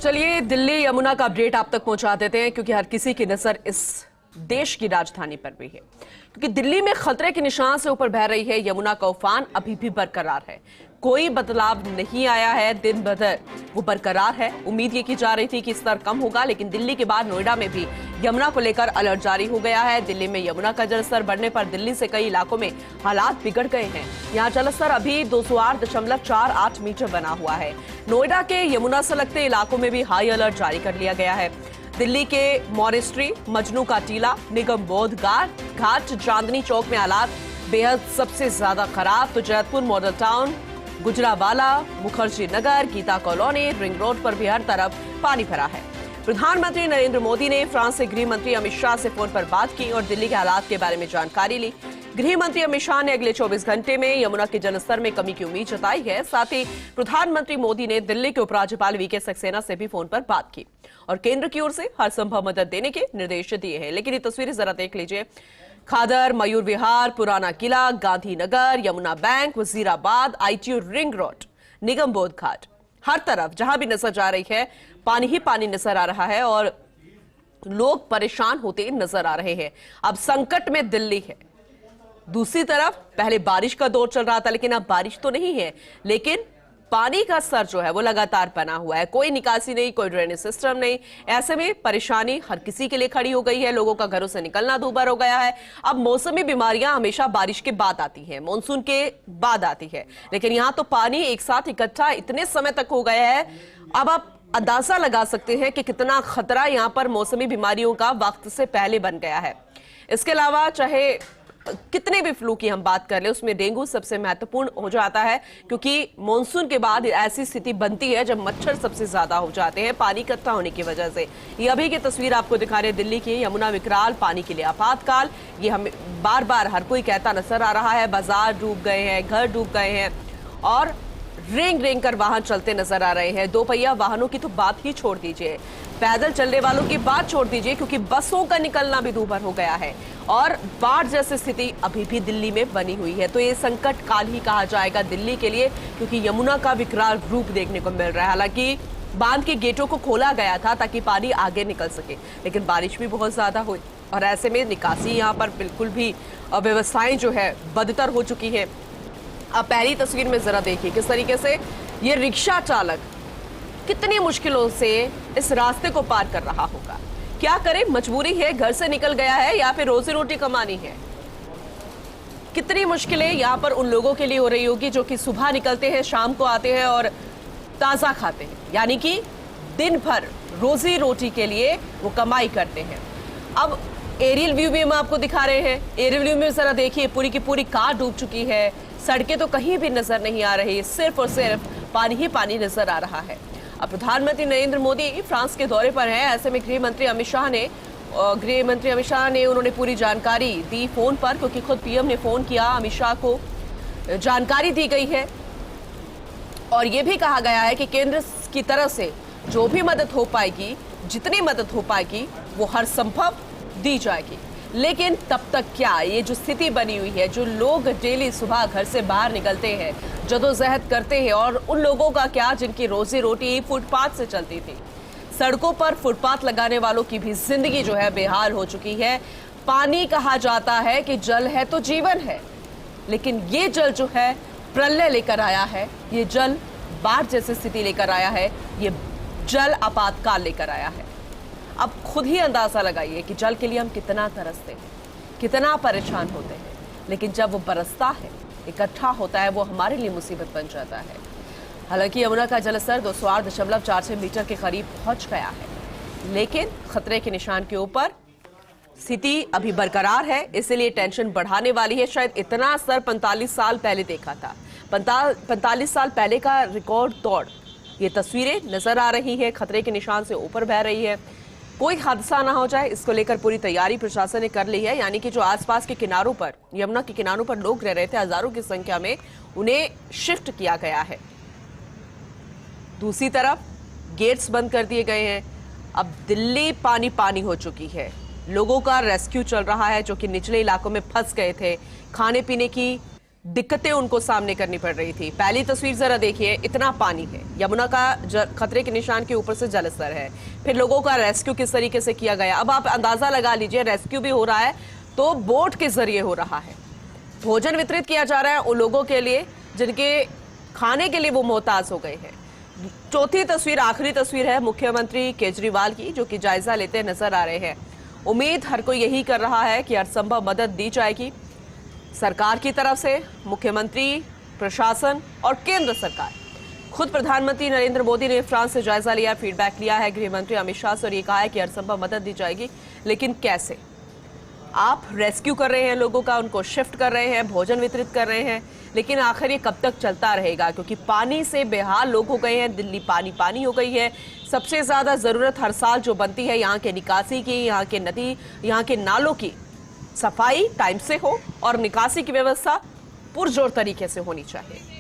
चलिए दिल्ली यमुना का अपडेट आप तक पहुंचा देते हैं, क्योंकि हर किसी की नजर इस देश की राजधानी पर भी है। क्योंकि दिल्ली में खतरे के निशान से ऊपर बह रही है यमुना का उफान अभी भी बरकरार है। कोई बदलाव नहीं आया है, दिन बदर वो बरकरार है। उम्मीद ये की जा रही थी कि स्तर कम होगा, लेकिन दिल्ली के बाद नोएडा में भी यमुना को लेकर अलर्ट जारी हो गया है। दिल्ली में यमुना का जलस्तर बढ़ने पर दिल्ली से कई इलाकों में हालात बिगड़ गए हैं। यहाँ जलस्तर अभी 208.48 मीटर बना हुआ है। नोएडा के यमुना से लगते इलाकों में भी हाई अलर्ट जारी कर लिया गया है। दिल्ली के मॉनेस्ट्री, मजनू का टीला, निगम बोध घाट, चांदनी चौक में हालात बेहद सबसे ज्यादा खराब। तो Jaitpur model town, Gujranwala, Mukherjee Nagar, Gita colony, ring road पर भी हर तरफ पानी भरा है। प्रधानमंत्री नरेंद्र मोदी ने फ्रांस से गृह मंत्री अमित शाह से फोन पर बात की और दिल्ली के हालात के बारे में जानकारी ली। गृह मंत्री अमित शाह ने अगले 24 घंटे में यमुना के जलस्तर में कमी की उम्मीद जताई है। साथ ही प्रधानमंत्री मोदी ने दिल्ली के उपराज्यपाल वीके सक्सेना से भी फोन पर बात की और केंद्र की ओर से हर संभव मदद देने के निर्देश दिए हैं। लेकिन ये तस्वीरें जरा देख लीजिए। खादर, Mayur Vihar, Purana Qila, Gandhinagar, Yamuna bank, Wazirabad, ITU ring road, Nigam Bodh Ghat, हर तरफ जहां भी नजर जा रही है पानी ही पानी नजर आ रहा है और लोग परेशान होते नजर आ रहे हैं। अब संकट में दिल्ली है। दूसरी तरफ पहले बारिश का दौर चल रहा था, लेकिन अब बारिश तो नहीं है, लेकिन पानी का स्तर जो है वो लगातार बना हुआ है। कोई निकासी नहीं, कोई ड्रेनेज सिस्टम नहीं। ऐसे में परेशानी हर किसी के लिए खड़ी हो गई है। लोगों का घरों से निकलना दूभर हो गया है। अब मौसमी बीमारियां हमेशा बारिश के बाद आती हैं, मानसून के बाद आती है, लेकिन यहां तो पानी एक साथ इकट्ठा इतने समय तक हो गया है। अब आप अंदाजा लगा सकते हैं कि कितना खतरा यहां पर मौसमी बीमारियों का वक्त से पहले बन गया है। इसके अलावा चाहे कितने भी फ्लू की हम बात कर ले, उसमें डेंगू सबसे महत्वपूर्ण हो जाता है, क्योंकि मानसून के बाद ऐसी स्थिति बनती है जब मच्छर सबसे ज्यादा हो जाते हैं पानी इकट्ठा होने की वजह से। ये अभी की तस्वीर आपको दिखा रहे हैं दिल्ली की। यमुना विकराल, पानी के लिए आपातकाल, ये हमें बार बार हर कोई कहता नजर आ रहा है। बाजार डूब गए हैं, घर डूब गए हैं और रेंग रेंग कर वाहन चलते नजर आ रहे हैं। दो पहिया वाहनों की तो बात ही छोड़ दीजिए, पैदल चलने वालों की बात छोड़ दीजिए, क्योंकि बसों का निकलना भी दूभर हो गया है और बाढ़ जैसी स्थिति अभी भी दिल्ली में बनी हुई है। तो ये संकट काल ही कहा जाएगा दिल्ली के लिए, क्योंकि यमुना का विकराल रूप देखने को मिल रहा है। हालांकि बांध के गेटों को खोला गया था ताकि पानी आगे निकल सके, लेकिन बारिश भी बहुत ज्यादा हुई और ऐसे में निकासी यहाँ पर बिल्कुल भी व्यवस्थाएं जो है बदतर हो चुकी है। अब पहली तस्वीर में जरा देखिए किस तरीके से ये रिक्शा चालक कितनी मुश्किलों से इस रास्ते को पार कर रहा होगा। क्या करे, मजबूरी है, घर से निकल गया है या फिर रोजी रोटी कमानी है। कितनी मुश्किलें यहाँ पर उन लोगों के लिए हो रही होगी जो कि सुबह निकलते हैं, शाम को आते हैं और ताजा खाते हैं, यानी कि दिन भर रोजी रोटी के लिए वो कमाई करते हैं। अब एरियल व्यू भी हम आपको दिखा रहे हैं। एरियल व्यू में जरा देखिए, पूरी की पूरी कार डूब चुकी है, सड़कें तो कहीं भी नजर नहीं आ रही, सिर्फ और सिर्फ पानी ही पानी नजर आ रहा है। अब प्रधानमंत्री नरेंद्र मोदी फ्रांस के दौरे पर हैं। ऐसे में गृह मंत्री अमित शाह ने उन्होंने पूरी जानकारी दी फोन पर, क्योंकि खुद पीएम ने फोन किया, अमित शाह को जानकारी दी गई है और यह भी कहा गया है कि केंद्र की तरफ से जो भी मदद हो पाएगी, जितनी मदद हो पाएगी वो हर संभव दी जाएगी। लेकिन तब तक क्या, ये जो स्थिति बनी हुई है, जो लोग डेली सुबह घर से बाहर निकलते हैं, जदोजहद करते हैं, और उन लोगों का क्या जिनकी रोजी रोटी फुटपाथ से चलती थी। सड़कों पर फुटपाथ लगाने वालों की भी जिंदगी जो है बेहाल हो चुकी है। पानी कहा जाता है कि जल है तो जीवन है, लेकिन ये जल जो है प्रलय लेकर आया है, ये जल बाढ़ जैसी स्थिति लेकर आया है, ये जल आपातकाल लेकर आया है। अब खुद ही अंदाजा लगाइए कि जल के लिए हम कितना तरसते हैं, कितना परेशान होते हैं, लेकिन जब वो बरसता है, इकट्ठा होता है, वो हमारे लिए मुसीबत बन जाता है। हालांकि यमुना का जलस्तर 208.46 मीटर के करीब पहुंच गया है, लेकिन खतरे के निशान के ऊपर स्थिति अभी बरकरार है, इसलिए टेंशन बढ़ाने वाली है। शायद इतना स्तर 45 साल पहले देखा था। 45 साल पहले का रिकॉर्ड तोड़ ये तस्वीरें नजर आ रही है, खतरे के निशान से ऊपर बह रही है। कोई हादसा ना हो जाए, इसको लेकर पूरी तैयारी प्रशासन ने कर ली है। यानी कि जो आसपास के किनारों पर, यमुना के किनारों पर लोग रह रहे थे, हजारों की संख्या में, उन्हें शिफ्ट किया गया है। दूसरी तरफ गेट्स बंद कर दिए गए हैं। अब दिल्ली पानी पानी हो चुकी है। लोगों का रेस्क्यू चल रहा है जो कि निचले इलाकों में फंस गए थे। खाने पीने की दिक्कतें उनको सामने करनी पड़ रही थी। पहली तस्वीर जरा देखिए, इतना पानी है, यमुना का खतरे के निशान के ऊपर से जलस्तर है। फिर लोगों का रेस्क्यू किस तरीके से किया गया, अब आप अंदाजा लगा लीजिए। रेस्क्यू भी हो रहा है तो बोट के जरिए हो रहा है। भोजन वितरित किया जा रहा है उन लोगों के लिए जिनके खाने के लिए वो मोहताज हो गए हैं। चौथी तस्वीर, आखिरी तस्वीर है मुख्यमंत्री केजरीवाल की, जो कि जायजा लेते नजर आ रहे हैं। उम्मीद हर कोई यही कर रहा है कि हर संभव मदद दी जाएगी सरकार की तरफ से, मुख्यमंत्री, प्रशासन और केंद्र सरकार। खुद प्रधानमंत्री नरेंद्र मोदी ने फ्रांस से जायजा लिया, फीडबैक लिया है गृह मंत्री अमित शाह से और ये कहा है कि हर संभव मदद दी जाएगी। लेकिन कैसे? आप रेस्क्यू कर रहे हैं लोगों का, उनको शिफ्ट कर रहे हैं, भोजन वितरित कर रहे हैं, लेकिन आखिर ये कब तक चलता रहेगा? क्योंकि पानी से बेहाल लोग हो गए हैं, दिल्ली पानी पानी हो गई है। सबसे ज्यादा जरूरत हर साल जो बनती है यहाँ के निकासी की, यहाँ के नदी, यहाँ के नालों की सफाई टाइम से हो और निकासी की व्यवस्था पुरजोर तरीके से होनी चाहिए।